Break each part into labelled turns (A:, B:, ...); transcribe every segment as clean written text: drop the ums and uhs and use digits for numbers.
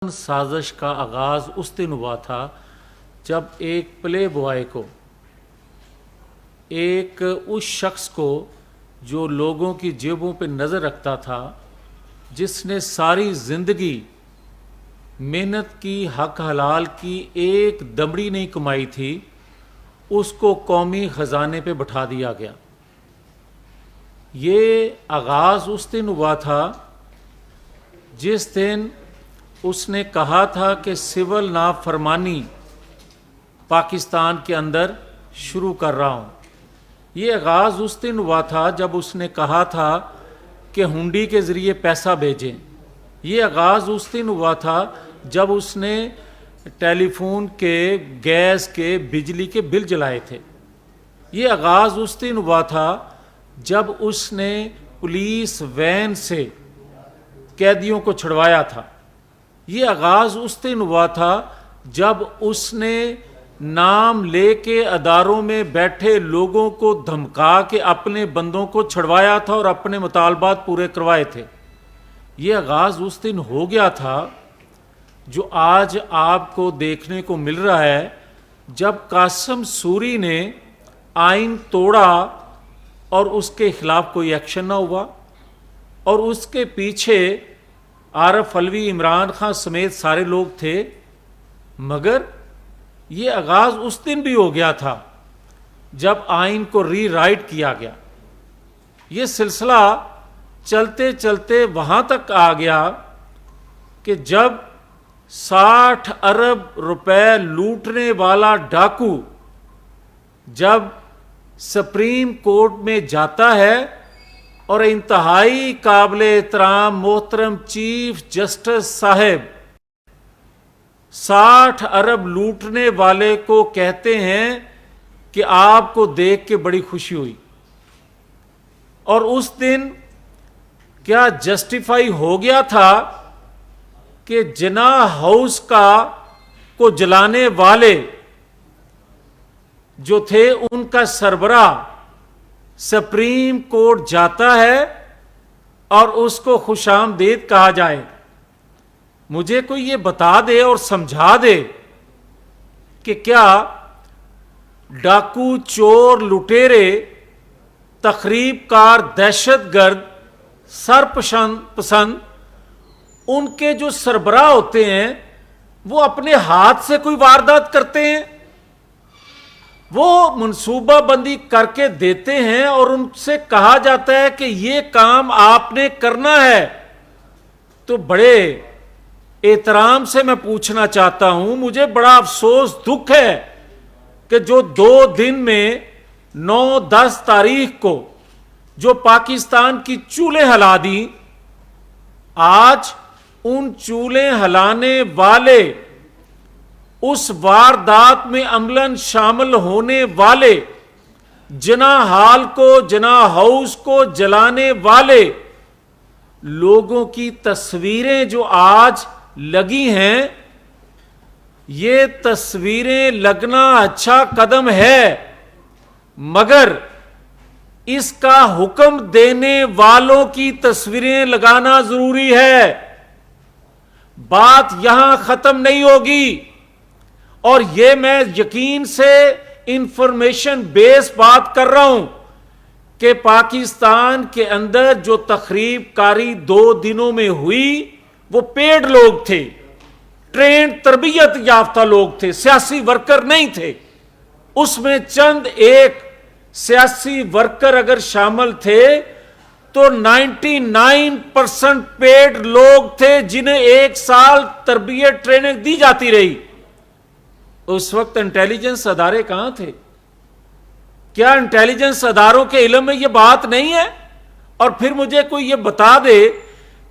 A: سازش کا آغاز اس دن ہوا تھا جب ایک پلے بوائے کو، ایک اس شخص کو جو لوگوں کی جیبوں پہ نظر رکھتا تھا، جس نے ساری زندگی محنت کی، حق حلال کی ایک دمڑی نہیں کمائی تھی، اس کو قومی خزانے پہ بٹھا دیا گیا۔ یہ آغاز اس دن ہوا تھا جس دن اس نے کہا تھا کہ سول نافرمانی پاکستان کے اندر شروع کر رہا ہوں۔ یہ آغاز اس دن ہوا تھا جب اس نے کہا تھا کہ ہنڈی کے ذریعے پیسہ بھیجیں۔ یہ آغاز اس دن ہوا تھا جب اس نے ٹیلی فون کے، گیس کے، بجلی کے بل جلائے تھے۔ یہ آغاز اس دن ہوا تھا جب اس نے پولیس وین سے قیدیوں کو چھڑوایا تھا۔ یہ آغاز اس دن ہوا تھا جب اس نے نام لے کے اداروں میں بیٹھے لوگوں کو دھمکا کے اپنے بندوں کو چھڑوایا تھا اور اپنے مطالبات پورے کروائے تھے۔ یہ آغاز اس دن ہو گیا تھا جو آج آپ کو دیکھنے کو مل رہا ہے، جب قاسم سوری نے آئین توڑا اور اس کے خلاف کوئی ایکشن نہ ہوا، اور اس کے پیچھے عارف علوی، عمران خان سمیت سارے لوگ تھے۔ مگر یہ آغاز اس دن بھی ہو گیا تھا جب آئین کو ری رائٹ کیا گیا۔ یہ سلسلہ چلتے چلتے وہاں تک آ گیا کہ جب 60 ارب روپے لوٹنے والا ڈاکو جب سپریم کورٹ میں جاتا ہے اور انتہائی قابل احترام محترم چیف جسٹس صاحب 60 ارب لوٹنے والے کو کہتے ہیں کہ آپ کو دیکھ کے بڑی خوشی ہوئی، اور اس دن کیا جسٹیفائی ہو گیا تھا کہ جناح ہاؤس کو جلانے والے جو تھے ان کا سربراہ سپریم کورٹ جاتا ہے اور اس کو خوش آمدید کہا جائے؟ مجھے کوئی یہ بتا دے اور سمجھا دے کہ کیا ڈاکو، چور، لٹیرے، تخریب کار، دہشت گرد، پسند ان کے جو سربراہ ہوتے ہیں وہ اپنے ہاتھ سے کوئی واردات کرتے ہیں؟ وہ منصوبہ بندی کر کے دیتے ہیں اور ان سے کہا جاتا ہے کہ یہ کام آپ نے کرنا ہے۔ تو بڑے احترام سے میں پوچھنا چاہتا ہوں، مجھے بڑا افسوس، دکھ ہے کہ جو 2 دن میں 9-10 تاریخ کو جو پاکستان کی چولیں ہلا دی، آج ان چولیں ہلانے والے، اس واردات میں عملاً شامل ہونے والے، جناح ہال کو، جناح ہاؤس کو جلانے والے لوگوں کی تصویریں جو آج لگی ہیں، یہ تصویریں لگنا اچھا قدم ہے، مگر اس کا حکم دینے والوں کی تصویریں لگانا ضروری ہے۔ بات یہاں ختم نہیں ہوگی، اور یہ میں یقین سے انفارمیشن بیس بات کر رہا ہوں کہ پاکستان کے اندر جو تخریب کاری 2 دنوں میں ہوئی وہ پیڈ لوگ تھے، ٹرینڈ تربیت یافتہ لوگ تھے، سیاسی ورکر نہیں تھے۔ اس میں چند ایک سیاسی ورکر اگر شامل تھے تو 99% پیڈ لوگ تھے جنہیں 1 سال تربیت ٹریننگ دی جاتی رہی۔ اس وقت انٹیلیجنس ادارے کہاں تھے؟ کیا انٹیلیجنس اداروں کے علم میں یہ بات نہیں ہے؟ اور پھر مجھے کوئی یہ بتا دے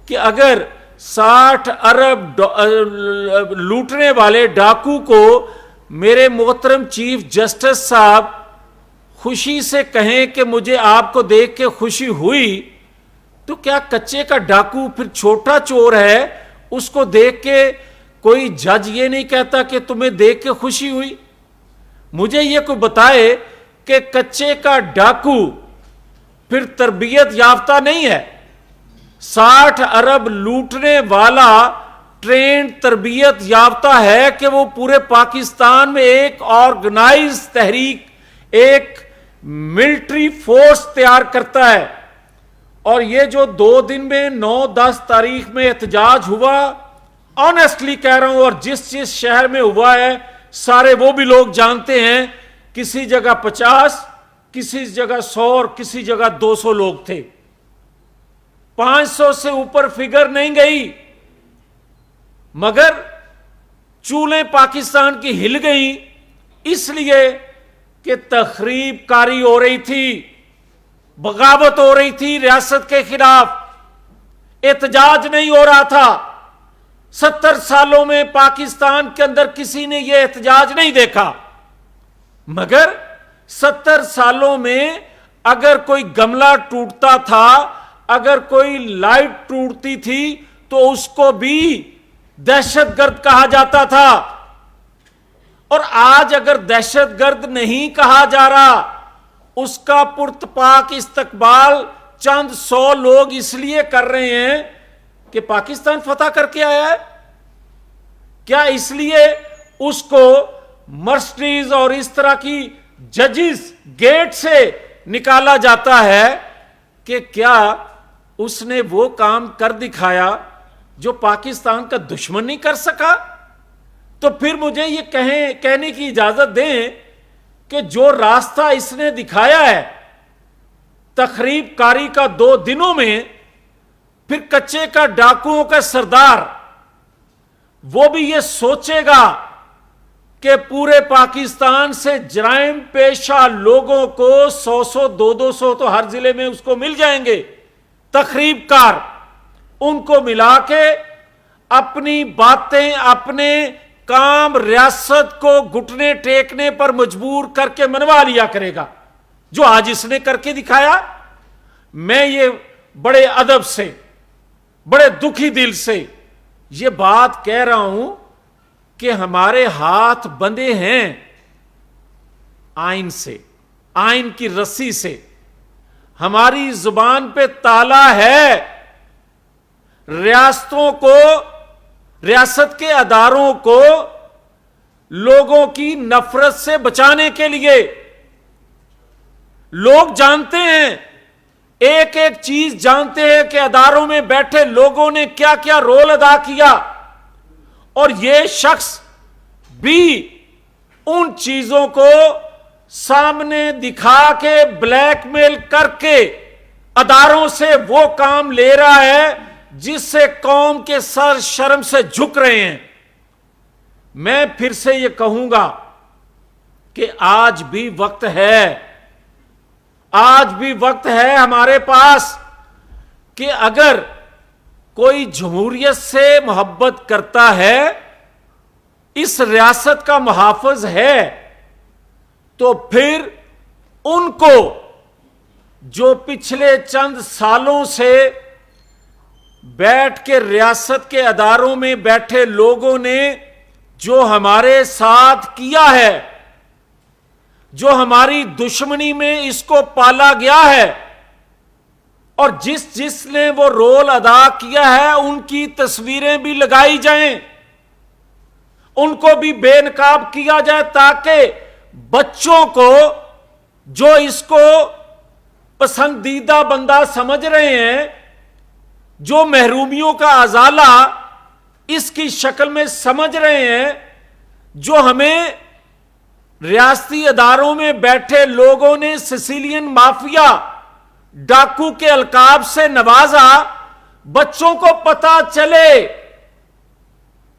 A: کہ اگر 60 ارب لوٹنے والے ڈاکو کو میرے محترم چیف جسٹس صاحب خوشی سے کہیں کہ مجھے آپ کو دیکھ کے خوشی ہوئی، تو کیا کچے کا ڈاکو پھر چھوٹا چور ہے؟ اس کو دیکھ کے کوئی جج یہ نہیں کہتا کہ تمہیں دیکھ کے خوشی ہوئی؟ مجھے یہ کوئی بتائے کہ کچے کا ڈاکو پھر تربیت یافتہ نہیں ہے؟ 60 ارب لوٹنے والا ٹرینڈ تربیت یافتہ ہے کہ وہ پورے پاکستان میں ایک آرگنائز تحریک، ایک ملٹری فورس تیار کرتا ہے. اور یہ جو 2 دن میں 9-10 تاریخ میں احتجاج ہوا، آنیسٹلی کہہ رہا ہوں، اور جس شہر میں ہوا ہے سارے وہ بھی لوگ جانتے ہیں، کسی جگہ 50، کسی جگہ 100 اور کسی جگہ 200 لوگ تھے. 500 سے اوپر فگر نہیں گئی، مگر چولیں پاکستان کی ہل گئیں، اس لیے کہ تخریب کاری ہو رہی تھی، بغاوت ہو رہی تھی ریاست کے خلاف. احتجاج نہیں ہو رہا تھا. 70 سالوں میں پاکستان کے اندر کسی نے یہ احتجاج نہیں دیکھا، مگر 70 سالوں میں اگر کوئی گملہ ٹوٹتا تھا، اگر کوئی لائٹ ٹوٹتی تھی تو اس کو بھی دہشت گرد کہا جاتا تھا. اور آج اگر دہشت گرد نہیں کہا جا رہا، اس کا پرتپاک استقبال چند 100 لوگ اس لیے کر رہے ہیں کہ پاکستان فتح کر کے آیا ہے. کیا اس لیے اس کو مرسڈیز اور اس طرح کی ججز گیٹ سے نکالا جاتا ہے کہ کیا اس نے وہ کام کر دکھایا جو پاکستان کا دشمن نہیں کر سکا؟ تو پھر مجھے یہ کہنے کی اجازت دیں کہ جو راستہ اس نے دکھایا ہے تخریب کاری کا 2 دنوں میں، پھر کچے کا ڈاکوؤں کا سردار وہ بھی یہ سوچے گا کہ پورے پاکستان سے جرائم پیشہ لوگوں کو 100 200 تو ہر ضلع میں اس کو مل جائیں گے، تخریب کار، ان کو ملا کے اپنی باتیں، اپنے کام ریاست کو گھٹنے ٹیکنے پر مجبور کر کے منوا لیا کرے گا، جو آج اس نے کر کے دکھایا. میں یہ بڑے ادب سے، بڑے دکھی دل سے یہ بات کہہ رہا ہوں کہ ہمارے ہاتھ بندھے ہیں آئین سے، آئین کی رسی سے، ہماری زبان پہ تالا ہے. ریاستوں کو، ریاست کے اداروں کو لوگوں کی نفرت سے بچانے کے لیے لوگ جانتے ہیں، ایک ایک چیز جانتے ہیں کہ اداروں میں بیٹھے لوگوں نے کیا کیا رول ادا کیا، اور یہ شخص بھی ان چیزوں کو سامنے دکھا کے بلیک میل کر کے اداروں سے وہ کام لے رہا ہے جس سے قوم کے سر شرم سے جھک رہے ہیں. میں پھر سے یہ کہوں گا کہ آج بھی وقت ہے، آج بھی وقت ہے ہمارے پاس کہ اگر کوئی جمہوریت سے محبت کرتا ہے، اس ریاست کا محافظ ہے، تو پھر ان کو جو پچھلے چند سالوں سے بیٹھ کے ریاست کے اداروں میں بیٹھے لوگوں نے جو ہمارے ساتھ کیا ہے، جو ہماری دشمنی میں اس کو پالا گیا ہے، اور جس نے وہ رول ادا کیا ہے ان کی تصویریں بھی لگائی جائیں، ان کو بھی بے نقاب کیا جائے، تاکہ بچوں کو جو اس کو پسندیدہ بندہ سمجھ رہے ہیں، جو محرومیوں کا ازالہ اس کی شکل میں سمجھ رہے ہیں، جو ہمیں ریاستی اداروں میں بیٹھے لوگوں نے سیسیلین مافیا، ڈاکو کے القاب سے نوازا، بچوں کو پتا چلے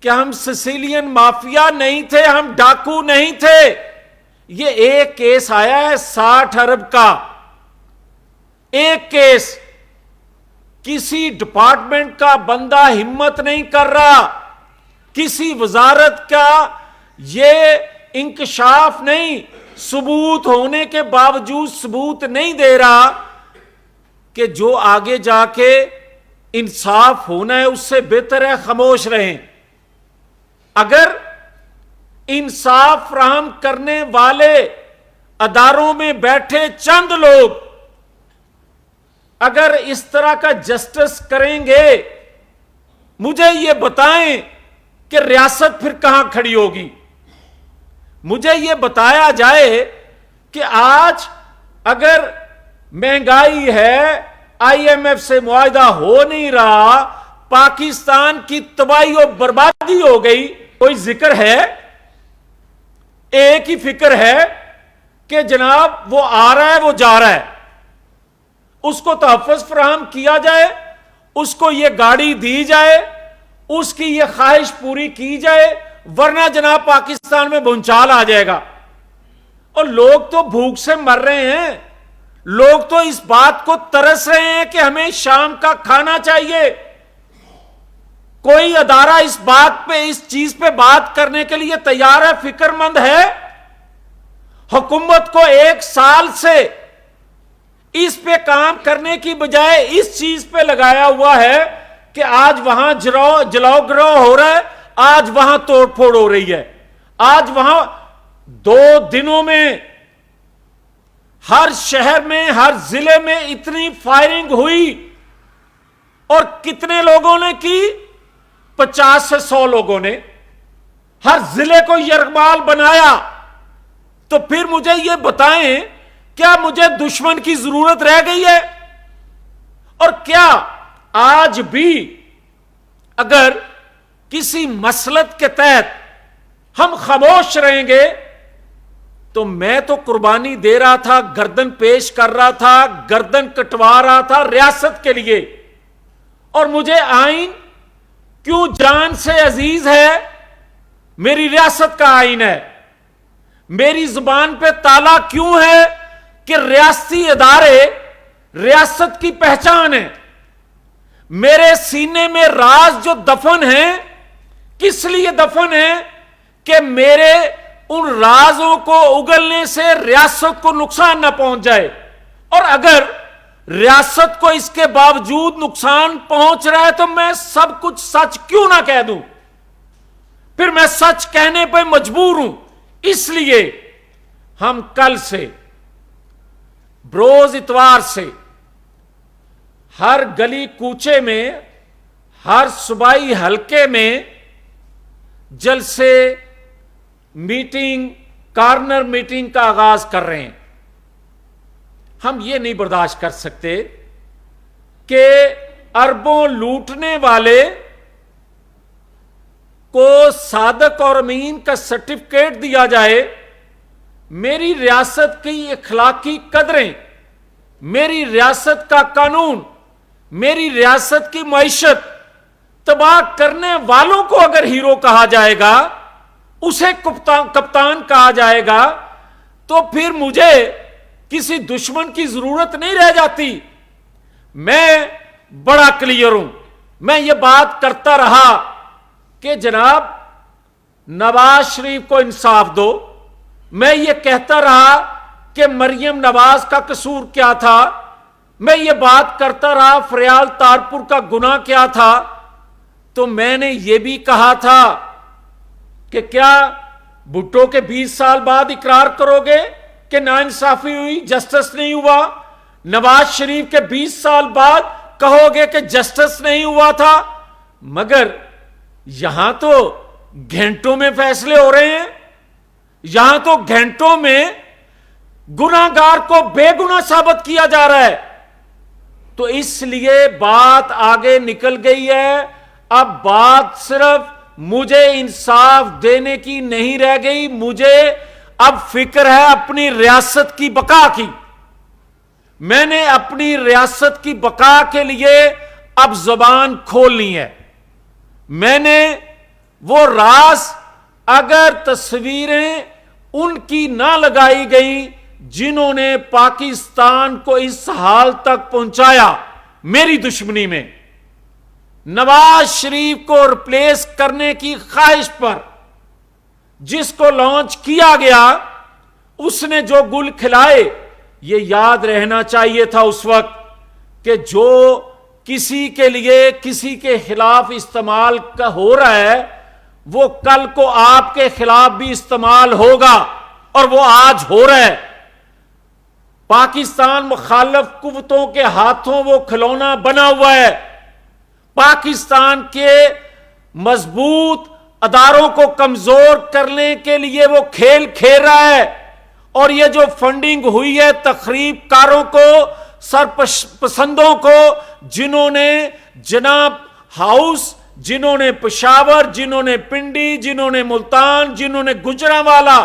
A: کہ ہم سیسیلین مافیا نہیں تھے، ہم ڈاکو نہیں تھے. یہ ایک کیس آیا ہے 60 ارب کا، ایک کیس. کسی ڈپارٹمنٹ کا بندہ ہمت نہیں کر رہا، کسی وزارت کا یہ انکشاف نہیں، ثبوت ہونے کے باوجود ثبوت نہیں دے رہا کہ جو آگے جا کے انصاف ہونا ہے اس سے بہتر ہے خاموش رہیں. اگر انصاف فراہم کرنے والے اداروں میں بیٹھے چند لوگ اگر اس طرح کا جسٹس کریں گے، مجھے یہ بتائیں کہ ریاست پھر کہاں کھڑی ہوگی. مجھے یہ بتایا جائے کہ آج اگر مہنگائی ہے, آئی ایم ایف سے معاہدہ ہو نہیں رہا, پاکستان کی تباہی و بربادی ہو گئی, کوئی ذکر ہے؟ ایک ہی فکر ہے کہ جناب وہ آ رہا ہے, وہ جا رہا ہے, اس کو تحفظ فراہم کیا جائے, اس کو یہ گاڑی دی جائے, اس کی یہ خواہش پوری کی جائے, ورنہ جناب پاکستان میں بھونچال آ جائے گا. اور لوگ تو بھوک سے مر رہے ہیں, لوگ تو اس بات کو ترس رہے ہیں کہ ہمیں شام کا کھانا چاہیے. کوئی ادارہ اس بات پہ, اس چیز پہ بات کرنے کے لیے تیار ہے, فکر مند ہے؟ حکومت کو 1 سال سے اس پہ کام کرنے کی بجائے اس چیز پہ لگایا ہوا ہے کہ آج وہاں جلاؤ گراؤ ہو رہا ہے, آج وہاں توڑ پھوڑ ہو رہی ہے, آج وہاں 2 دنوں میں ہر شہر میں, ہر ضلع میں اتنی فائرنگ ہوئی. اور کتنے لوگوں نے کی؟ 50 سے 100 لوگوں نے ہر ضلع کو یرغمال بنایا. تو پھر مجھے یہ بتائیں, کیا مجھے دشمن کی ضرورت رہ گئی ہے؟ اور کیا آج بھی اگر کسی مسلط کے تحت ہم خاموش رہیں گے تو میں تو قربانی دے رہا تھا, گردن پیش کر رہا تھا, گردن کٹوا رہا تھا ریاست کے لیے. اور مجھے آئین کیوں جان سے عزیز ہے؟ میری ریاست کا آئین ہے. میری زبان پہ تالا کیوں ہے؟ کہ ریاستی ادارے ریاست کی پہچان ہے. میرے سینے میں راز جو دفن ہیں, کس لیے دفن ہیں؟ کہ میرے ان رازوں کو اگلنے سے ریاست کو نقصان نہ پہنچ جائے. اور اگر ریاست کو اس کے باوجود نقصان پہنچ رہا ہے تو میں سب کچھ سچ کیوں نہ کہہ دوں؟ پھر میں سچ کہنے پہ مجبور ہوں. اس لیے ہم کل سے, بروز اتوار سے, ہر گلی کوچے میں, ہر صوبائی حلقے میں جلسے, میٹنگ, کارنر میٹنگ کا آغاز کر رہے ہیں. ہم یہ نہیں برداشت کر سکتے کہ اربوں لوٹنے والے کو صادق اور امین کا سرٹیفکیٹ دیا جائے. میری ریاست کی اخلاقی قدریں, میری ریاست کا قانون, میری ریاست کی معیشت تباہ کرنے والوں کو اگر ہیرو کہا جائے گا, اسے کپتان کہا جائے گا, تو پھر مجھے کسی دشمن کی ضرورت نہیں رہ جاتی. میں بڑا کلیئر ہوں. میں یہ بات کرتا رہا کہ جناب نواز شریف کو انصاف دو. میں یہ کہتا رہا کہ مریم نواز کا قصور کیا تھا. میں یہ بات کرتا رہا فریال تارپور کا گناہ کیا تھا. تو میں نے یہ بھی کہا تھا کہ کیا بھٹو کے 20 سال بعد اقرار کرو گے کہ ناانصافی ہوئی, جسٹس نہیں ہوا؟ نواز شریف کے 20 سال بعد کہو گے کہ جسٹس نہیں ہوا تھا؟ مگر یہاں تو گھنٹوں میں فیصلے ہو رہے ہیں. یہاں تو گھنٹوں میں گناہگار کو بے گناہ ثابت کیا جا رہا ہے. تو اس لیے بات آگے نکل گئی ہے. اب بات صرف مجھے انصاف دینے کی نہیں رہ گئی, مجھے اب فکر ہے اپنی ریاست کی بقا کی. میں نے اپنی ریاست کی بقا کے لیے اب زبان کھولنی ہے. میں نے وہ راز, اگر تصویریں ان کی نہ لگائی گئی جنہوں نے پاکستان کو اس حال تک پہنچایا میری دشمنی میں, نواز شریف کو ریپلیس کرنے کی خواہش پر جس کو لانچ کیا گیا, اس نے جو گل کھلائے, یہ یاد رہنا چاہیے تھا اس وقت کہ جو کسی کے لیے کسی کے خلاف استعمال کا ہو رہا ہے وہ کل کو آپ کے خلاف بھی استعمال ہوگا, اور وہ آج ہو رہا ہے. پاکستان مخالف قوتوں کے ہاتھوں وہ کھلونا بنا ہوا ہے. پاکستان کے مضبوط اداروں کو کمزور کرنے کے لیے وہ کھیل کھیل رہا ہے. اور یہ جو فنڈنگ ہوئی ہے تخریب کاروں کو، سرپسندوں کو، جنہوں نے جناب ہاؤس، جنہوں نے پشاور، جنہوں نے پنڈی، جنہوں نے ملتان، جنہوں نے گجرانوالا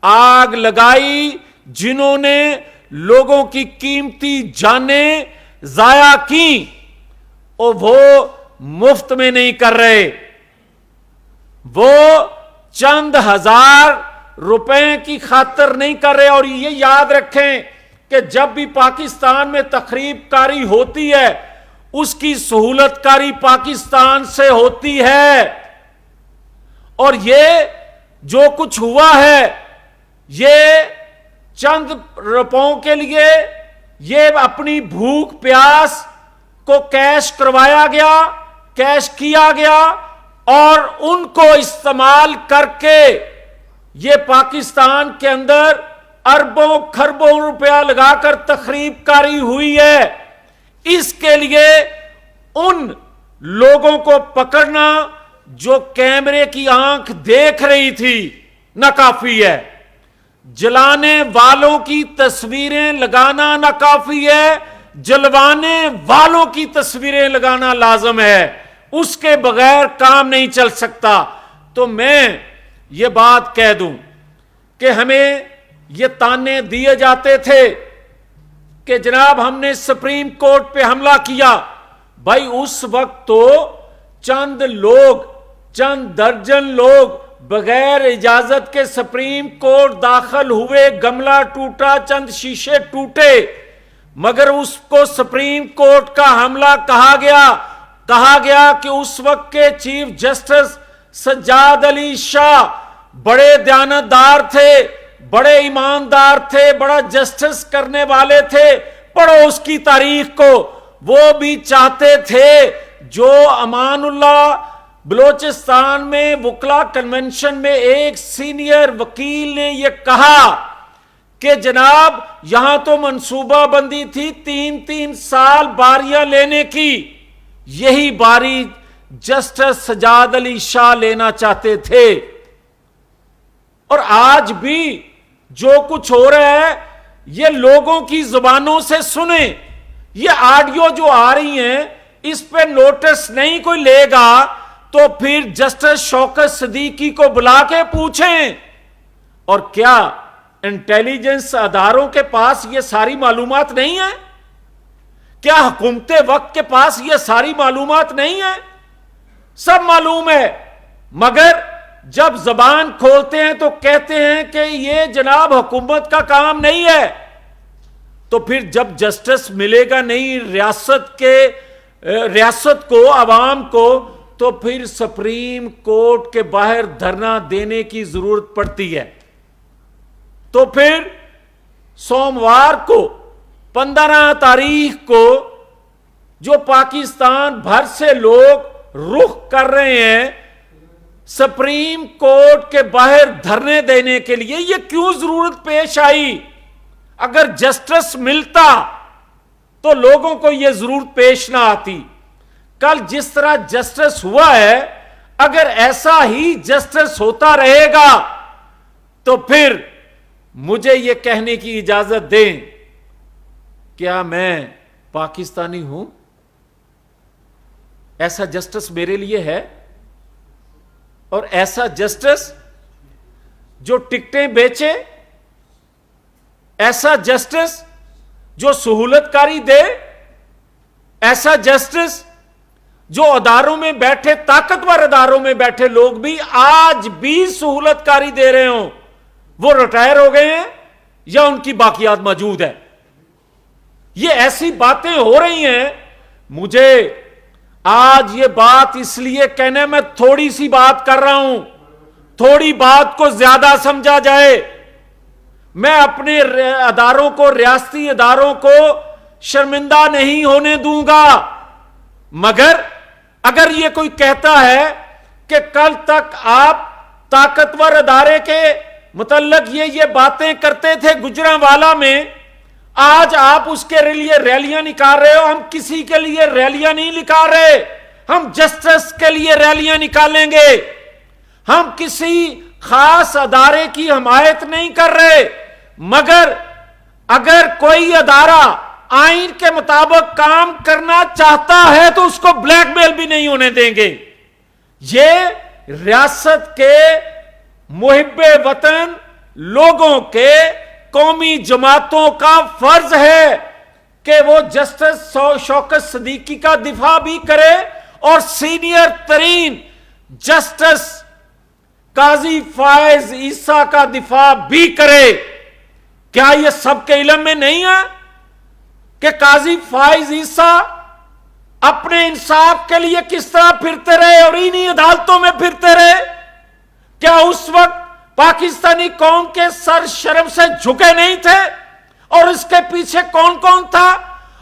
A: آگ لگائی، جنہوں نے لوگوں کی قیمتی جانیں ضائع کی، اور وہ مفت میں نہیں کر رہے. وہ چند ہزار روپے کی خاطر نہیں کر رہے. اور یہ یاد رکھیں کہ جب بھی پاکستان میں تخریب کاری ہوتی ہے اس کی سہولت کاری پاکستان سے ہوتی ہے. اور یہ جو کچھ ہوا ہے یہ چند روپوں کے لیے، یہ اپنی بھوک پیاس کو کیش کروایا گیا، کیش کیا گیا، اور ان کو استعمال کر کے یہ پاکستان کے اندر اربوں کھربوں روپیہ لگا کر تخریب کاری ہوئی ہے. اس کے لیے ان لوگوں کو پکڑنا جو کیمرے کی آنکھ دیکھ رہی تھی ناکافی ہے. جلانے والوں کی تصویریں لگانا ناکافی ہے، جلوانے والوں کی تصویریں لگانا لازم ہے. اس کے بغیر کام نہیں چل سکتا. تو میں یہ بات کہہ دوں کہ ہمیں یہ تانے دیے جاتے تھے کہ جناب ہم نے سپریم کورٹ پہ حملہ کیا. بھائی اس وقت تو چند لوگ، چند درجن لوگ بغیر اجازت کے سپریم کورٹ داخل ہوئے، گملہ ٹوٹا، چند شیشے ٹوٹے، مگر اس کو سپریم کورٹ کا حملہ کہا گیا کہ اس وقت کے چیف جسٹس سجاد علی شاہ بڑے دیانتدار تھے، بڑے ایماندار تھے، بڑا جسٹس کرنے والے تھے. پڑھو اس کی تاریخ کو. وہ بھی چاہتے تھے، جو امان اللہ بلوچستان میں وکلا کنونشن میں ایک سینئر وکیل نے یہ کہا کہ جناب یہاں تو منصوبہ بندی تھی 3 سال باریاں لینے کی، یہی باری جسٹس سجاد علی شاہ لینا چاہتے تھے. اور آج بھی جو کچھ ہو رہا ہے یہ لوگوں کی زبانوں سے سنیں. یہ آڈیو جو آ رہی ہیں اس پہ نوٹس نہیں کوئی لے گا تو پھر جسٹس شوکت صدیقی کو بلا کے پوچھیں. اور کیا انٹیلیجنس اداروں کے پاس یہ ساری معلومات نہیں ہے؟ کیا حکومت وقت کے پاس یہ ساری معلومات نہیں ہے؟ سب معلوم ہے، مگر جب زبان کھولتے ہیں تو کہتے ہیں کہ یہ جناب حکومت کا کام نہیں ہے. تو پھر جب جسٹس ملے گا نہیں ریاست کو، عوام کو، تو پھر سپریم کورٹ کے باہر دھرنا دینے کی ضرورت پڑتی ہے. تو پھر سوموار کو 15 تاریخ کو جو پاکستان بھر سے لوگ رخ کر رہے ہیں سپریم کورٹ کے باہر دھرنے دینے کے لیے، یہ کیوں ضرورت پیش آئی؟ اگر جسٹس ملتا تو لوگوں کو یہ ضرورت پیش نہ آتی. کل جس طرح جسٹس ہوا ہے اگر ایسا ہی جسٹس ہوتا رہے گا تو پھر مجھے یہ کہنے کی اجازت دیں، کیا میں پاکستانی ہوں؟ ایسا جسٹس میرے لیے ہے؟ اور ایسا جسٹس جو ٹکٹیں بیچے، ایسا جسٹس جو سہولت کاری دے، ایسا جسٹس جو اداروں میں بیٹھے، طاقتور اداروں میں بیٹھے لوگ بھی آج بھی سہولت کاری دے رہے ہوں، وہ ریٹائر ہو گئے ہیں یا ان کی باقیات موجود ہے؟ یہ ایسی باتیں ہو رہی ہیں. مجھے آج یہ بات اس لیے کہنا، میں تھوڑی سی بات کر رہا ہوں، تھوڑی بات کو زیادہ سمجھا جائے. میں اپنے اداروں کو، ریاستی اداروں کو شرمندہ نہیں ہونے دوں گا. مگر اگر یہ کوئی کہتا ہے کہ کل تک آپ طاقتور ادارے کے متعلق یہ باتیں کرتے تھے گجرانوالا میں، آج آپ اس کے لیے ریلیاں نکال رہے ہو. ہم کسی کے لیے ریلیاں نہیں نکال رہے، ہم جسٹس کے لیے ریلیاں نکالیں گے. ہم کسی خاص ادارے کی حمایت نہیں کر رہے, مگر اگر کوئی ادارہ آئین کے مطابق کام کرنا چاہتا ہے تو اس کو بلیک میل بھی نہیں ہونے دیں گے. یہ ریاست کے محب وطن لوگوں کے, قومی جماعتوں کا فرض ہے کہ وہ جسٹس شوکت صدیقی کا دفاع بھی کرے اور سینئر ترین جسٹس قاضی فائز عیسیٰ کا دفاع بھی کرے. کیا یہ سب کے علم میں نہیں ہے کہ قاضی فائز عیسیٰ اپنے انصاف کے لیے کس طرح پھرتے رہے اور انہی عدالتوں میں پھرتے رہے؟ کیا اس وقت پاکستانی قوم کے سر شرم سے جھکے نہیں تھے؟ اور اس کے پیچھے کون کون تھا؟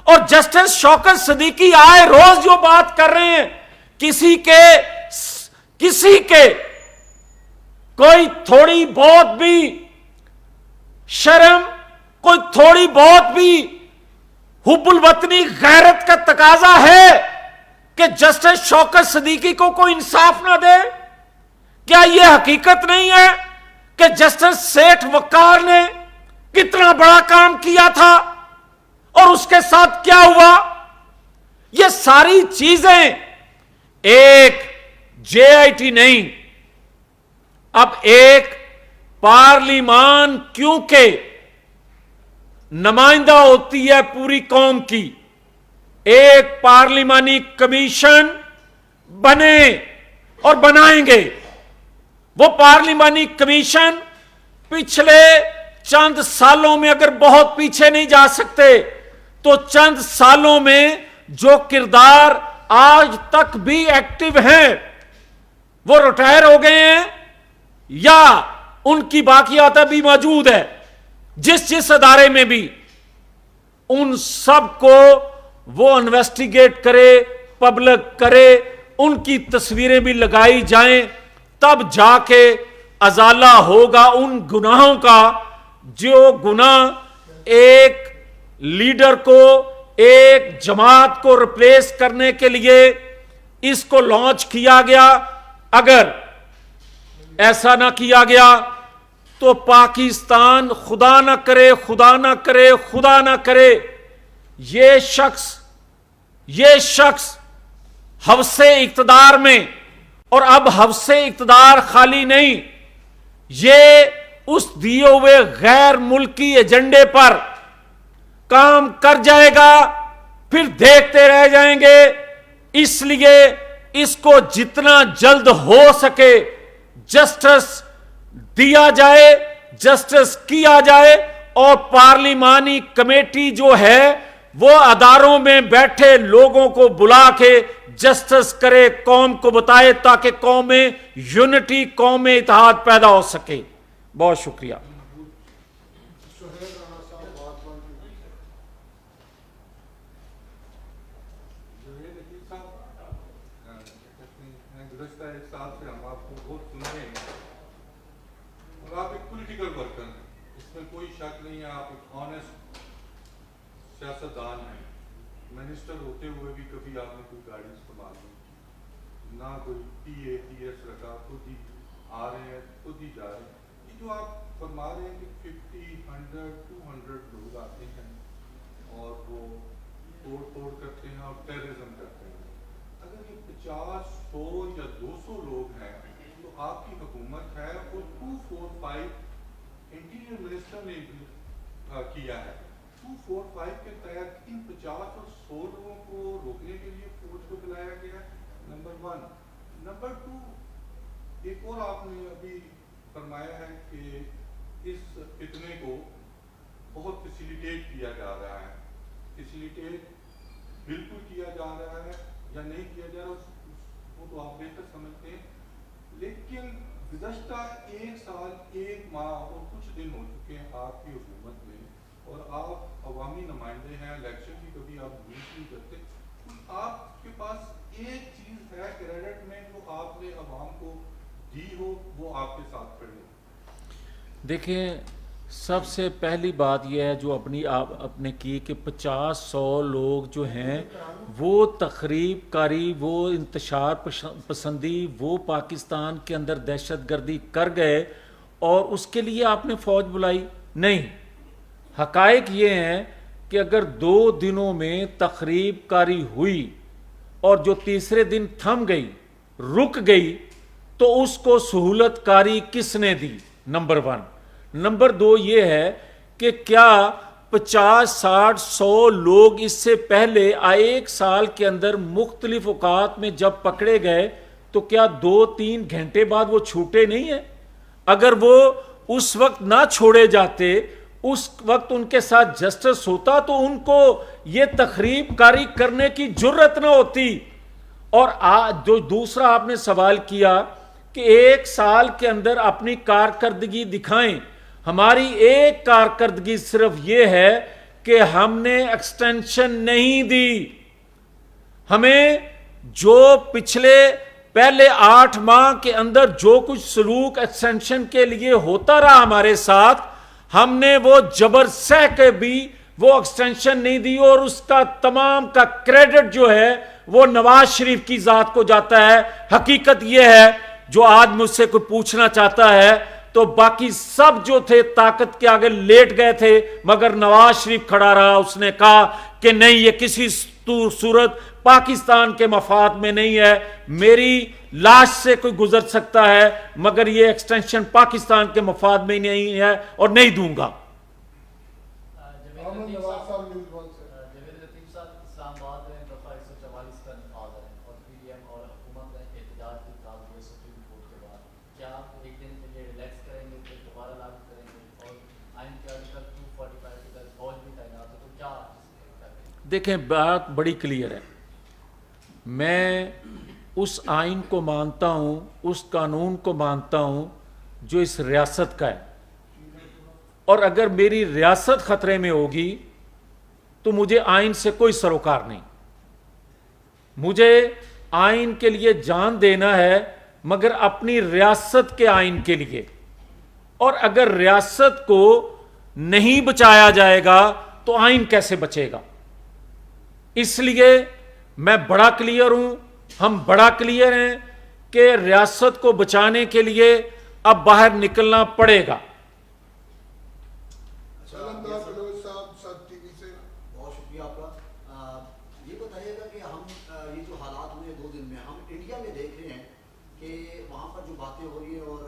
A: اور جسٹس شوکت صدیقی آئے روز جو بات کر رہے ہیں, کسی کے کوئی تھوڑی بہت بھی شرم, کوئی تھوڑی بہت بھی حب الوطنی غیرت کا تقاضا ہے کہ جسٹس شوکت صدیقی کو کوئی انصاف نہ دے؟ کیا یہ حقیقت نہیں ہے کہ جسٹس سیٹھ وقار نے کتنا بڑا کام کیا تھا اور اس کے ساتھ کیا ہوا؟ یہ ساری چیزیں ایک جے آئی ٹی نہیں, اب ایک پارلیمان کیونکہ نمائندہ ہوتی ہے پوری قوم کی, ایک پارلیمانی کمیشن بنے اور بنائیں گے. وہ پارلیمانی کمیشن پچھلے چند سالوں میں, اگر بہت پیچھے نہیں جا سکتے تو چند سالوں میں جو کردار آج تک بھی ایکٹیو ہیں وہ ریٹائر ہو گئے ہیں یا ان کی باقیات بھی موجود ہے, جس ادارے میں بھی, ان سب کو وہ انویسٹیگیٹ کرے, پبلک کرے, ان کی تصویریں بھی لگائی جائیں, تب جا کے ازالہ ہوگا ان گناہوں کا جو گناہ ایک لیڈر کو, ایک جماعت کو ریپلیس کرنے کے لیے اس کو لانچ کیا گیا. اگر ایسا نہ کیا گیا تو پاکستان خدا نہ کرے, خدا نہ کرے, خدا نہ کرے, یہ شخص حوث اقتدار میں, اور اب حوث اقتدار خالی نہیں, یہ اس دیے ہوئے غیر ملکی ایجنڈے پر کام کر جائے گا, پھر دیکھتے رہ جائیں گے. اس لیے اس کو جتنا جلد ہو سکے جسٹس دیا جائے, جسٹس کیا جائے, اور پارلیمانی کمیٹی جو ہے وہ اداروں میں بیٹھے لوگوں کو بلا کے جسٹس کرے, قوم کو بتائے, تاکہ قوم میں یونٹی, قوم میں اتحاد پیدا ہو سکے. بہت شکریہ.
B: گزشتہ ایک سال سے ہم آپ کو بہت سن رہے ہیں اور آپ ایک پولیٹیکل ورکر ہیں, اس میں کوئی شک نہیں ہے. آپ ایک آنیسٹ سیاستدان ہیں. منسٹر ہوتے ہوئے بھی کبھی آپ نے کوئی گاڑی استعمال نہیں کی, نہ کوئی ٹی اے ٹی ایس رکھا, خود ہی آ رہے ہیں, خود ہی جا رہے ہیں. یہ جو آپ فرما رہے ہیں کہ 50, 100, 200 لوگ آتے ہیں اور وہ توڑ کرتے ہیں اور ٹیررزم کرتے ہیں, اگر یہ 50, 100 یا 200 لوگ ہیں تو آپ کی حکومت ہے, اور 245 انٹیریئر منسٹر نے کیا ہے. 245 کے تحت ان 50 اور 100 لوگوں کو روکنے کے لیے فوج کو بلایا گیا ہے, نمبر 1. نمبر 2, ایک اور آپ نے ابھی فرمایا ہے کہ اس فتنے کو بہت فیسیلیٹیٹ کیا جا رہا ہے. فیسیلیٹیٹ بالکل کیا جا رہا ہے یا نہیں کیا جا رہا وہ تو آپ بہتر سمجھتے ہیں, لیکن گزشتہ 1 سال 1 ماہ اور کچھ دن ہو چکے ہیں آپ کی حکومت میں, اور آپ عوامی نمائندے ہیں, الیکشن کی کبھی آپ نہیں کرتے. آپ کے پاس ایک چیز ہے کریڈٹ میں جو آپ نے عوام کو دی ہو, وہ آپ کے ساتھ کھڑے ہو.
A: دیکھیں, سب سے پہلی بات یہ ہے جو آپ نے کی کہ 50-100 لوگ جو ہیں وہ تخریب کاری، وہ انتشار پسندی، وہ پاکستان کے اندر دہشت گردی کر گئے اور اس کے لیے آپ نے فوج بلائی نہیں. حقائق یہ ہیں کہ اگر 2 دنوں میں تخریب کاری ہوئی اور جو تیسرے دن تھم گئی، رک گئی، تو اس کو سہولت کاری کس نے دی؟ نمبر 1. نمبر 2 یہ ہے کہ کیا 50-60-100 لوگ اس سے پہلے 1 سال کے اندر مختلف اوقات میں جب پکڑے گئے تو کیا 2-3 گھنٹے بعد وہ چھوٹے نہیں ہیں؟ اگر وہ اس وقت نہ چھوڑے جاتے، اس وقت ان کے ساتھ جسٹس ہوتا تو ان کو یہ تخریب کاری کرنے کی جرت نہ ہوتی. اور جو دوسرا آپ نے سوال کیا کہ 1 سال کے اندر اپنی کارکردگی دکھائیں. ہماری ایک کارکردگی صرف یہ ہے کہ ہم نے ایکسٹینشن نہیں دی. ہمیں جو پہلے 8 ماہ کے اندر جو کچھ سلوک ایکسٹینشن کے لیے ہوتا رہا ہمارے ساتھ، ہم نے وہ جبر سہ کے بھی وہ ایکسٹینشن نہیں دی، اور اس کا تمام کا کریڈٹ جو ہے وہ نواز شریف کی ذات کو جاتا ہے. حقیقت یہ ہے، جو آج مجھ سے کوئی پوچھنا چاہتا ہے تو باقی سب جو تھے طاقت کے آگے لیٹ گئے تھے، مگر نواز شریف کھڑا رہا. اس نے کہا کہ نہیں، یہ کسی صورت پاکستان کے مفاد میں نہیں ہے. میری لاش سے کوئی گزر سکتا ہے مگر یہ ایکسٹینشن پاکستان کے مفاد میں نہیں ہے اور نہیں دوں گا.
C: جاوید لطیف صاحب اسلام آباد میں دفعہ 144 کا نفاذ ہے اور PDM اور حکومت نے احتجاج کی کال ہوئی سپریم کورٹ کے بعد. کیا آپ ایک دن کے لیے ریلیکس کریں گے، پھر دوبارہ لاگو کریں گے؟ اور آئین کے آرٹیکل 245 کے تحت فوج بھی تعینات ہے، تو کیا
A: دیکھیں بات بڑی کلیئر ہے. میں اس آئین کو مانتا ہوں، اس قانون کو مانتا ہوں جو اس ریاست کا ہے، اور اگر میری ریاست خطرے میں ہوگی تو مجھے آئین سے کوئی سروکار نہیں. مجھے آئین کے لیے جان دینا ہے مگر اپنی ریاست کے آئین کے لیے. اور اگر ریاست کو نہیں بچایا جائے گا تو آئین کیسے بچے گا؟ اس لیے میں بڑا کلیئر ہوں، ہم بڑا کلیئر ہیں کہ ریاست کو بچانے کے لیے اب باہر نکلنا پڑے گا.
D: بہت شکریہ آپ کا. یہ بتائیے گا کہ ہم یہ جو حالات ہوئے 2 دن میں، ہم انڈیا میں دیکھ رہے ہیں کہ وہاں پر جو باتیں ہو رہی ہیں، اور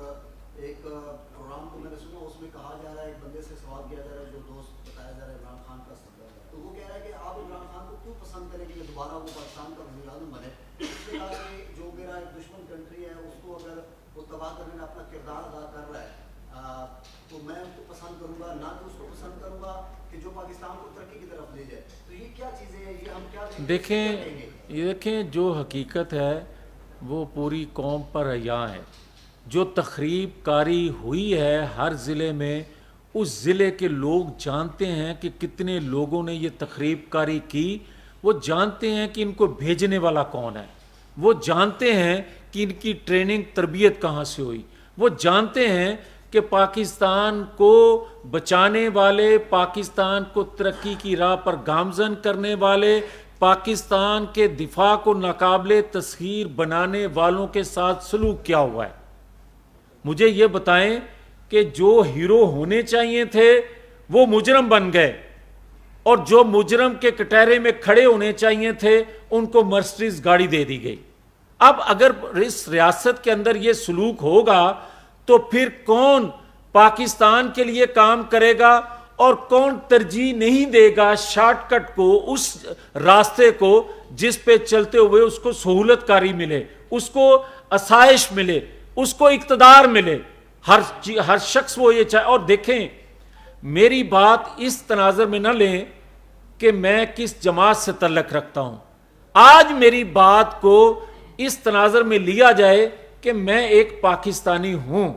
D: ایک پروگرام کو میں نے سنا، اس میں کہا جا رہا ہے، ایک بندے سے سوال کیا جا رہا ہے جو دوست بتایا جا رہا ہے عمران خان کا استقبال ہے، تو وہ کہہ رہا ہے کہ آپ عمران خان کو کیوں پسند کریں کہ دوبارہ وہ پاکستان کا وزیر اعظم بنے. اس نے کہا کہ جو میرا ایک دشمن کنٹری ہے اس کو اگر وہ تباہ کرنے میں اپنا کردار ادا کر رہا ہے تو میں اس کو پسند کروں گا، نہ کہ اس کو پسند کروں گا کہ جو پاکستان کو ترقی کی طرف لے جائے. تو یہ کیا چیزیں ہیں، یہ ہم کیا
A: دیکھیں جو حقیقت ہے وہ پوری قوم پر حیا ہے. جو تخریب کاری ہوئی ہے ہر ضلع میں، اس ضلع کے لوگ جانتے ہیں کہ کتنے لوگوں نے یہ تخریب کاری کی. وہ جانتے ہیں کہ ان کو بھیجنے والا کون ہے، وہ جانتے ہیں کہ ان کی ٹریننگ تربیت کہاں سے ہوئی، وہ جانتے ہیں کہ پاکستان کو بچانے والے، پاکستان کو ترقی کی راہ پر گامزن کرنے والے، پاکستان کے دفاع کو ناقابل تسخیر بنانے والوں کے ساتھ سلوک کیا ہوا ہے. مجھے یہ بتائیں کہ جو ہیرو ہونے چاہیے تھے وہ مجرم بن گئے، اور جو مجرم کے کٹہرے میں کھڑے ہونے چاہیے تھے ان کو مرسڈیز گاڑی دے دی گئی. اب اگر اس ریاست کے اندر یہ سلوک ہوگا تو پھر کون پاکستان کے لیے کام کرے گا اور کون ترجیح نہیں دے گا شارٹ کٹ کو، اس راستے کو جس پہ چلتے ہوئے اس کو سہولت کاری ملے، اس کو آسائش ملے، اس کو اقتدار ملے. ہر شخص وہ یہ چاہے. اور دیکھیں میری بات اس تناظر میں نہ لیں کہ میں کس جماعت سے تعلق رکھتا ہوں. آج میری بات کو اس تناظر میں لیا جائے کہ میں ایک پاکستانی ہوں.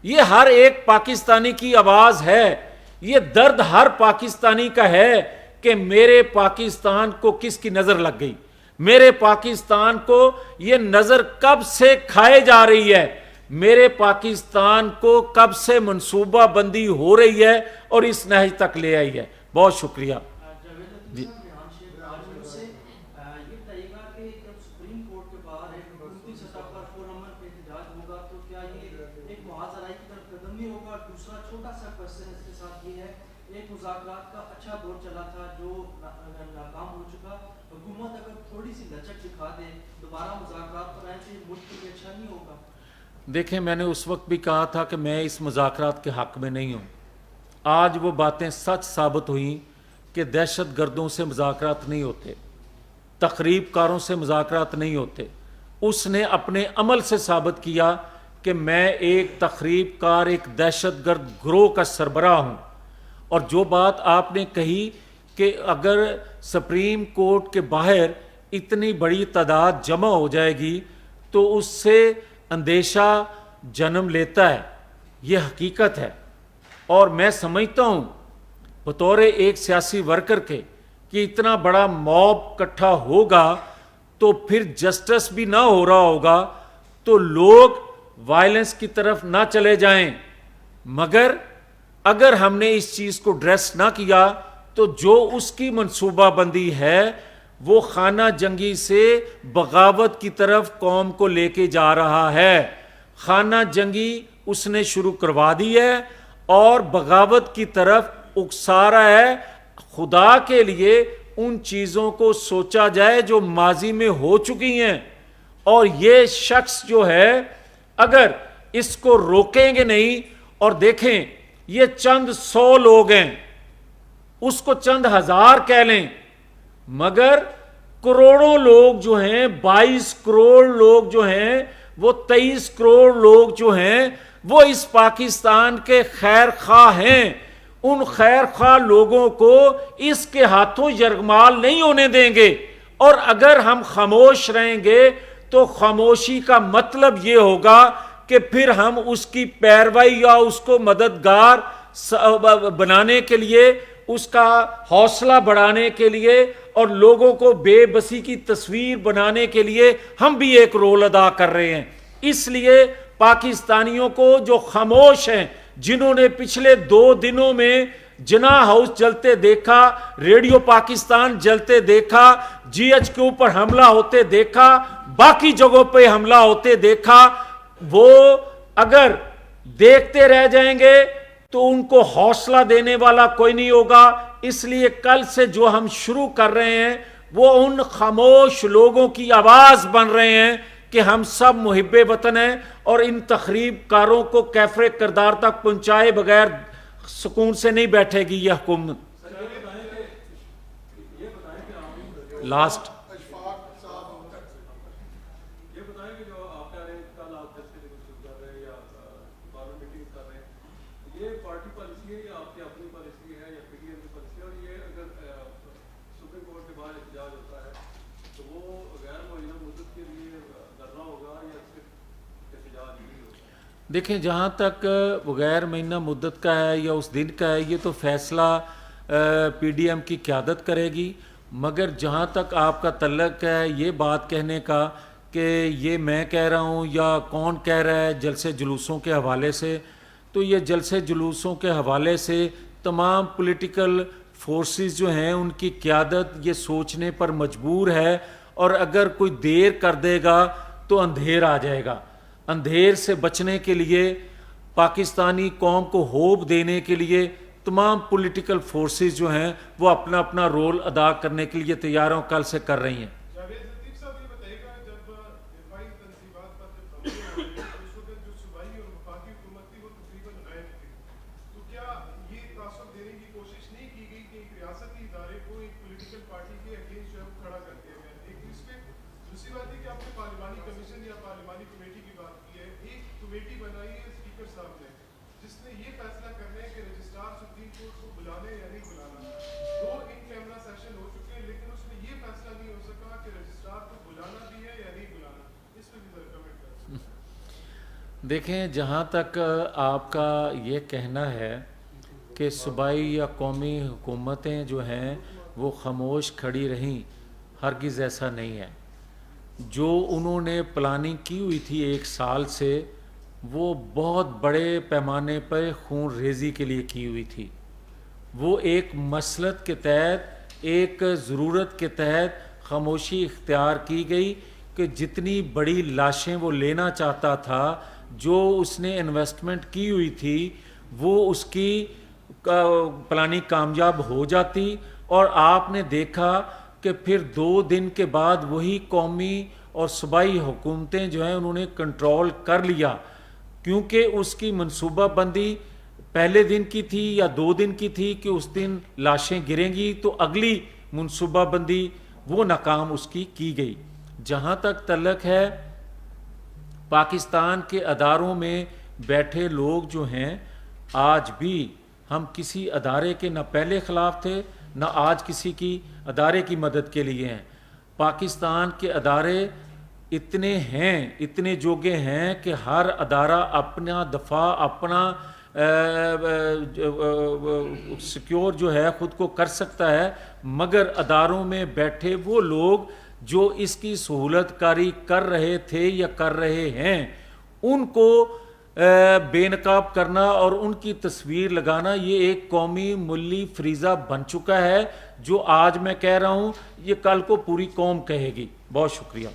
A: یہ ہر ایک پاکستانی کی آواز ہے، یہ درد ہر پاکستانی کا ہے کہ میرے پاکستان کو کس کی نظر لگ گئی، میرے پاکستان کو یہ نظر کب سے کھائے جا رہی ہے. میرے پاکستان کو کب سے منصوبہ بندی ہو رہی ہے اور اس نہج تک لے آئی ہے. بہت شکریہ.
E: جی آج سے یہ بتائیے گا کہ جب سپریم کورٹ کے باہر ایک حکومتی سطح پر پرامن پہ احتجاج ہوگا تو کیا یہ ایک محاذ آرائی کی طرف قدم نہیں ہوگا؟ دوسرا چھوٹا سا کوشچن اس کے ساتھ یہ ہے، ایک مذاکرات کا اچھا دور چلا تھا جو ناکام ہو چکا، حکومت اگر تھوڑی سی لچک دکھا دے دوبارہ مذاکرات پر آئے تو یہ ملک کے لیے اچھا نہیں ہوگا؟
A: دیکھیں میں نے اس وقت بھی کہا تھا کہ میں اس مذاکرات کے حق میں نہیں ہوں. آج وہ باتیں سچ ثابت ہوئیں کہ دہشت گردوں سے مذاکرات نہیں ہوتے، تخریب کاروں سے مذاکرات نہیں ہوتے. اس نے اپنے عمل سے ثابت کیا کہ میں ایک تخریب کار، ایک دہشت گرد گروہ کا سربراہ ہوں. اور جو بات آپ نے کہی کہ اگر سپریم کورٹ کے باہر اتنی بڑی تعداد جمع ہو جائے گی تو اس سے اندیشہ جنم لیتا ہے، یہ حقیقت ہے. اور میں سمجھتا ہوں بطور ایک سیاسی ورکر کے کہ اتنا بڑا موب اکٹھا ہوگا تو پھر جسٹس بھی نہ ہو رہا ہوگا تو لوگ وائلنس کی طرف نہ چلے جائیں. مگر اگر ہم نے اس چیز کو ڈریس نہ کیا تو جو اس کی منصوبہ بندی ہے وہ خانہ جنگی سے بغاوت کی طرف قوم کو لے کے جا رہا ہے. خانہ جنگی اس نے شروع کروا دی ہے اور بغاوت کی طرف اکسا رہا ہے. خدا کے لیے ان چیزوں کو سوچا جائے جو ماضی میں ہو چکی ہیں، اور یہ شخص جو ہے اگر اس کو روکیں گے نہیں، اور دیکھیں یہ چند 100 لوگ ہیں، اس کو چند ہزار کہہ لیں، مگر کروڑوں لوگ جو ہیں، 22 کروڑ لوگ جو ہیں، وہ 23 کروڑ لوگ جو ہیں وہ اس پاکستان کے خیر خواہ ہیں. ان خیر خواہ لوگوں کو اس کے ہاتھوں یرغمال نہیں ہونے دیں گے. اور اگر ہم خاموش رہیں گے تو خاموشی کا مطلب یہ ہوگا کہ پھر ہم اس کی پیروی یا اس کو مددگار بنانے کے لیے، اس کا حوصلہ بڑھانے کے لیے اور لوگوں کو بے بسی کی تصویر بنانے کے لیے ہم بھی ایک رول ادا کر رہے ہیں. اس لیے پاکستانیوں کو جو خاموش ہیں، جنہوں نے پچھلے 2 دنوں میں جناح ہاؤس جلتے دیکھا، ریڈیو پاکستان جلتے دیکھا، جی ایچ کے اوپر حملہ ہوتے دیکھا، باقی جگہوں پہ حملہ ہوتے دیکھا، وہ اگر دیکھتے رہ جائیں گے تو ان کو حوصلہ دینے والا کوئی نہیں ہوگا. اس لیے کل سے جو ہم شروع کر رہے ہیں وہ ان خاموش لوگوں کی آواز بن رہے ہیں کہ ہم سب محب وطن ہیں، اور ان تخریب کاروں کو کیفر کردار تک پہنچائے بغیر سکون سے نہیں بیٹھے گی یہ حکومت. لاسٹ
F: یہ بتائیں کہ جو آپ کہہ رہے ہیں کل آپ جیسے کر رہے ہیں یا پارلیمنٹ میٹنگ کر رہے ہیں، یہ پارٹی پالیسی ہے یا آپ کی اپنی پالیسی ہے یا پی ڈی ایم کی پالیسی ہے؟ اور یہ اگر سپریم کورٹ کے باہر احتجاج ہوتا ہے تو وہ غیر معینہ مدت کے لیے دھرنا ہوگا یا صرف احتجاج نہیں ہوگا؟
A: دیکھیں جہاں تک غیر مہینہ مدت کا ہے یا اس دن کا ہے، یہ تو فیصلہ پی ڈی ایم کی قیادت کرے گی. مگر جہاں تک آپ کا تعلق ہے یہ بات کہنے کا کہ یہ میں کہہ رہا ہوں یا کون کہہ رہا ہے جلسے جلوسوں کے حوالے سے، تو یہ جلسے جلوسوں کے حوالے سے تمام پولیٹیکل فورسز جو ہیں ان کی قیادت یہ سوچنے پر مجبور ہے. اور اگر کوئی دیر کر دے گا تو اندھیر آ جائے گا. اندھیر سے بچنے کے لیے، پاکستانی قوم کو ہوپ دینے کے لیے تمام پولیٹیکل فورسز جو ہیں وہ اپنا اپنا رول ادا کرنے کے لیے تیار ہوں، کل سے کر رہی ہیں.
F: جاوید لطیف صاحب یہ بتائیے گا جب دفاعی تنصیبات پر جب حملے ہوئے اس وقت جو صوبائی اور وفاقی حکومت تھی وہ تقریباً غائب تھی، تو کیا یہ تاثر دینے کی کوشش نہیں کی گئی کہ ایک ریاستی ادارے کو ایک پولیٹیکل پارٹی کے اگینسٹ جو ہے وہ کھڑا کر دیا گیا؟ ایک اس پہ دوسری بات ہے کہ آپ نے پارلیمانی کمیشن یا پارلیمانی کمیٹی کی بات کی ہے، ایک کمیٹی بنائی ہے اسپیکر صاحب نے جس نے یہ فیصلہ کرنا ہے کہ رجسٹرار سپریم کورٹ کو بلانے یا نہیں بلانا. 2 ان کیمرہ سیشن ہو چکے ہیں لیکن اس میں یہ فیصلہ نہیں ہو سکا کہ رجسٹرار کو بلانا بھی ہے یا نہیں بلانا. اس پہ بھی ذرا کمنٹ کریں.
A: دیکھیں جہاں تک آپ کا یہ کہنا ہے کہ صوبائی یا قومی حکومتیں جو ہیں وہ خاموش کھڑی رہیں، ہرگز ایسا نہیں ہے. جو انہوں نے پلاننگ کی ہوئی تھی 1 سال سے وہ بہت بڑے پیمانے پر خون ریزی کے لیے کی ہوئی تھی. وہ ایک مصلحت کے تحت، ایک ضرورت کے تحت خاموشی اختیار کی گئی کہ جتنی بڑی لاشیں وہ لینا چاہتا تھا، جو اس نے انویسٹمنٹ کی ہوئی تھی، وہ اس کی پلاننگ کامیاب ہو جاتی. اور آپ نے دیکھا کہ پھر 2 دن کے بعد وہی قومی اور صوبائی حکومتیں جو ہیں انہوں نے کنٹرول کر لیا، کیونکہ اس کی منصوبہ بندی پہلے دن کی تھی یا 2 دن کی تھی کہ اس دن لاشیں گریں گی، تو اگلی منصوبہ بندی وہ ناکام اس کی گئی. جہاں تک تعلق ہے پاکستان کے اداروں میں بیٹھے لوگ جو ہیں، آج بھی ہم کسی ادارے کے نہ پہلے خلاف تھے نہ آج کسی کی ادارے کی مدد کے لیے ہیں. پاکستان کے ادارے اتنے جوگے ہیں کہ ہر ادارہ اپنا دفاع، اپنا سیکیور جو ہے خود کو کر سکتا ہے، مگر اداروں میں بیٹھے وہ لوگ جو اس کی سہولت کاری کر رہے تھے یا کر رہے ہیں، ان کو بے نقاب کرنا اور ان کی تصویر لگانا یہ ایک قومی ملی فریضہ بن چکا ہے، جو آج میں کہہ رہا ہوں یہ کل کو پوری قوم کہے گی. بہت شکریہ.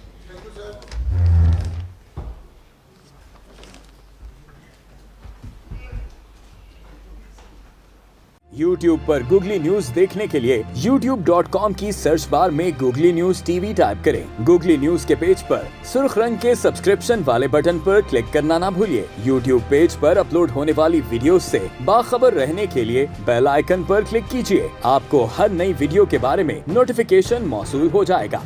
G: YouTube پر گوگلی نیوز دیکھنے کے لیے youtube.com کی سرچ بار میں googly news T V type کریں. گوگلی نیوز کے پیج پر سرخ رنگ کے سبسکرپشن والے بٹن پر کلک کرنا نہ بھولیے. YouTube پیج پر اپلوڈ ہونے والی ویڈیوز سے باخبر رہنے کے لیے بیل آئیکن پر کلک کیجیے. آپ کو ہر نئی ویڈیو کے بارے میں نوٹیفیکیشن موصول ہو جائے گا.